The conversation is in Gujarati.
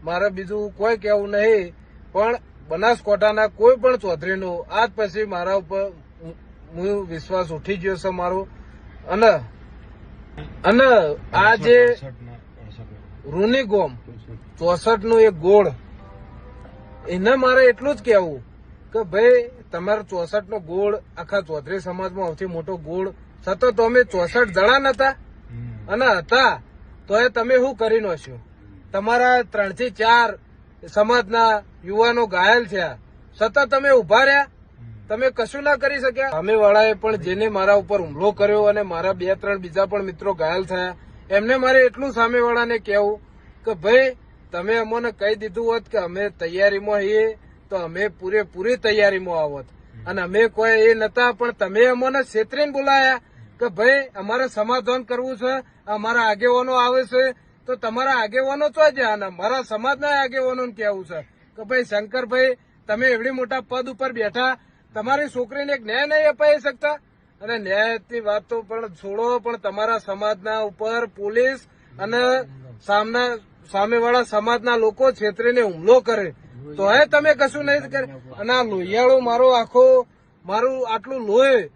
મારે બીજું કોઈ કહેવું નહીં, પણ બનાસકાંઠાના કોઈ પણ ચૌધરીનો આજ પછી મારા ઉપર વિશ્વાસ ઉઠી ગયો છે મારો. અને આ જે રૂની ગોમ 64નું એક ગોળ, એને મારે એટલું જ કહેવું કે ભાઈ તમારો 64નો ગોળ આખા ચૌધરી સમાજમાં સૌથી મોટો ગોળ છતાં તો અમે 64 જણા નતા અને હતા તો એ તમે શું કરી નાખ્યું? તમારા 3 થી 4 સમાજના યુવાનો ઘાયલ થયા છતાં તમે ઉભા રહ્યા, તમે કશું ના કરી શક્યા? સામેવાળાએ પણ જેને મારા ઉપર હુમલો કર્યો અને મારા 2-3 બીજા પણ મિત્રો ઘાયલ થયા, એમને મારે એટલું સામેવાળાને કહેવું કે ભાઈ તમે અમને કહી દીધું હોત કે અમે તૈયારીમાં છીએ તો અમે પૂરેપૂરી તૈયારીમાં આવત, અને અમે કોઈ એ નતા, પણ તમે અમને છેતરીને બોલાયા કે ભાઈ અમારે સમાધાન કરવું છે, અમારા આગેવાનો આવે છે તો તમારા આગેવાનો તો જ અને મારા સમાજના આગેવાનોને કહેવું છે કે ભાઈ શંકરભાઈ તમે એવડી મોટા પદ ઉપર બેઠા, તમારી છોકરીને એક ન્યાય નહીં અપાઈ શકતા? અને ન્યાયની વાત તો પણ છોડો, પણ તમારા સમાજના ઉપર પોલીસ અને સામેવાળા સમાજના લોકો છેતરીને હુમલો કરે તો એ તમે કશું નહીં કરે. અને આ લોહિયાળો મારું આટલું લોહી